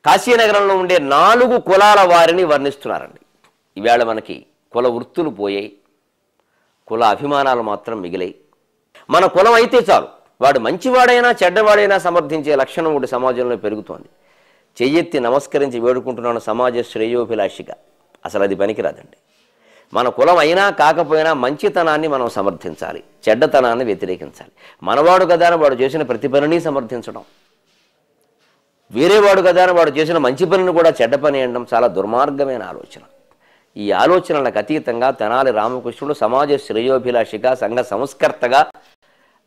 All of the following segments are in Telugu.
కాశీనగరంలో ఉండే 4 కులాల వారిని వర్ణిస్తున్నారండి. ఈవేళ మనకి కుల వృత్తులు పోయాయి, కుల అభిమానాలు మాత్రం మిగిలాయి. మన కులం అయితే చాలు, వాడు మంచివాడైనా చెడ్డవాడైనా సమర్థించే లక్షణం ఒకటి సమాజంలో పెరుగుతోంది. చెయ్యెత్తి నమస్కరించి వేడుకుంటున్నాను సమాజ శ్రేయోభిలాషిగా. అసలు అది పనికిరాదండి. మన కులం అయినా కాకపోయినా మంచితనాన్ని మనం సమర్థించాలి, చెడ్డతనాన్ని వ్యతిరేకించాలి. మనవాడు కదా అని వాడు చేసిన ప్రతి పనిని సమర్థించడం, వేరేవాడు కదా అని వాడు చేసిన మంచి పనిని కూడా చెడ్డ పని అనడం చాలా దుర్మార్గమైన ఆలోచన. ఈ ఆలోచనలకు అతీతంగా తెనాలి రామకృష్ణుడు సమాజ శ్రేయోభిలాషిగా, సంఘ సంస్కర్తగా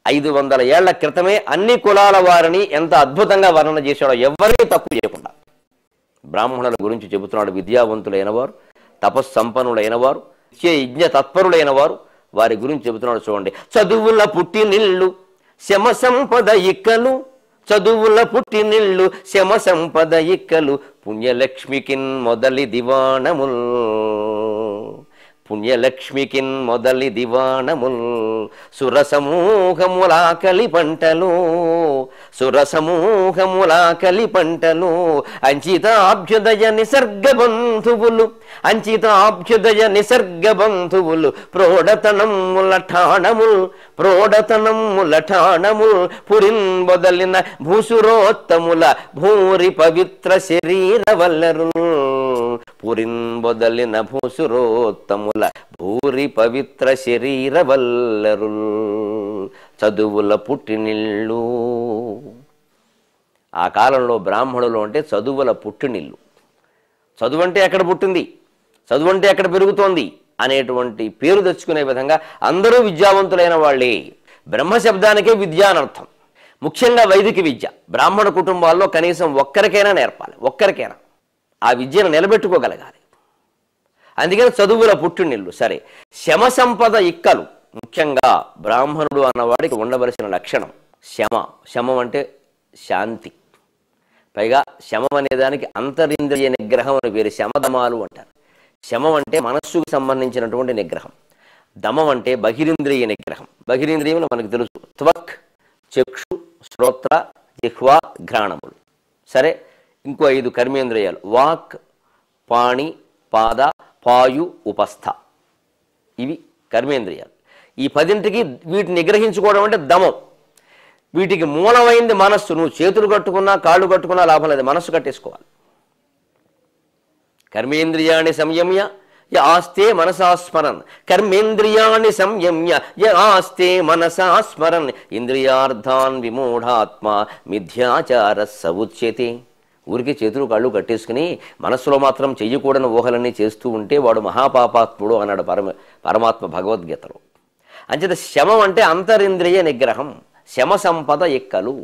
500 ఏళ్ల క్రితమే అన్ని కులాల వారిని ఎంత అద్భుతంగా వర్ణన చేశాడో, ఎవరినీ తక్కువ చేయకుండా. బ్రాహ్మణుల గురించి చెబుతున్నాడు. విద్యావంతులైన వారు, తపస్సంపన్నులైన వారు, యజ్ఞ తత్పరులైన వారు, వారి గురించి చెబుతున్నాడు. చూడండి. చదువుల పుట్టినిల్లు శమ సంపద ఇక్కలు, చదువుల పుట్టినిల్లు శమ సంపద ఇక్కలు, పుణ్యలక్ష్మికిన్ మొదలి దివాణముల్, పుణ్యలక్ష్మికిన్ మొదలి దివాణముల్, సురసమూహములాకలి పంటలు, సురసమూహములాకలి పంటలు, అంచితాభ్యుదయ నిసర్గ బంధువులు, అంచితాభ్యుదయ నిసర్గ బంధువులు, ప్రోడతనముల ఠాణముల్, ప్రోడతనముల ఠాణముల్, పురిన్ బొదలిన భూసురోత్తముల భూరి పవిత్ర శరీర వల్లరుల్, పురిన్ బొదలిన భూసురోత్తముల భూరి పవిత్ర శరీర వల్లరుల్, చదువుల పుట్టినిల్లు. ఆ కాలంలో బ్రాహ్మణులు అంటే చదువుల పుట్టినిల్లు. చదువు అంటే ఎక్కడ పుట్టింది, చదువు అంటే ఎక్కడ పెరుగుతోంది అనేటువంటి పేరు తెచ్చుకునే విధంగా అందరూ విద్యావంతులైన వాళ్ళే. బ్రహ్మశబ్దానికే విద్య అనర్థం. ముఖ్యంగా వైదిక విద్య బ్రాహ్మణ కుటుంబాల్లో కనీసం ఒక్కరికైనా నేర్పాలి, ఒక్కరికైనా ఆ విద్యను నిలబెట్టుకోగలగాలి. అందుకని చదువుల పుట్టినిల్లు. సరే, శమ సంపద ఇక్కలు. ముఖ్యంగా బ్రాహ్మణుడు అన్నవాడికి ఉండవలసిన లక్షణం శమ. శమం అంటే శాంతి. పైగా శమం అనేదానికి అంతరింద్రియ నిగ్రహం అని పేరు. శమదమాలు అంటారు. శమం అంటే మనస్సుకు సంబంధించినటువంటి నిగ్రహం. దమం అంటే బహిరింద్రియ నిగ్రహం. బహిరింద్రియములు మనకు తెలుసు, త్వక్, చక్షు, శ్రోత్ర, జిహ్వా, ఘ్రాణములు. సరే, ఇంకో 5 కర్మేంద్రియాలు: వాక్, పాణి, పాద, పాయు, ఉపస్థ. ఇవి కర్మేంద్రియాలు. ఈ 10ంటికి వీటిని నిగ్రహించుకోవడం అంటే దమం. వీటికి మూలమైంది మనస్సు. నువ్వు చేతులు కట్టుకున్నా కాళ్ళు కట్టుకున్నా లాభం లేదు, మనస్సు కట్టేసుకోవాలి. కర్మేంద్రియాణి సంయమ్య య ఆస్తే మనసా స్మరన్, కర్మేంద్రియాణి సంయమ్య య ఆస్తే మనసా స్మరన్, ఇంద్రియార్థాన్ విమూఢాత్మ మిథ్యాచార సవుచ్యతే. ఊరికి చేతులు కాళ్ళు కట్టేసుకుని మనస్సులో మాత్రం చెయ్యకూడని ఊహలన్నీ చేస్తూ ఉంటే వాడు మహాపాపాత్ముడు అన్నాడు పరమాత్మ భగవద్గీతలో. అంచేత శమం అంటే అంతరింద్రియ నిగ్రహం. శమ సంపద ఎక్కలు.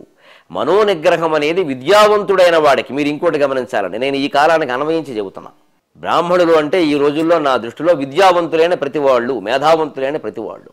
మనోనిగ్రహం అనేది విద్యావంతుడైన వాడికి. మీరు ఇంకోటి గమనించాలండి, నేను ఈ కాలానికి అన్వయించి చెబుతున్నా. బ్రాహ్మణులు అంటే ఈ రోజుల్లో నా దృష్టిలో విద్యావంతులైన ప్రతివాళ్ళు, మేధావంతులైన ప్రతివాళ్ళు.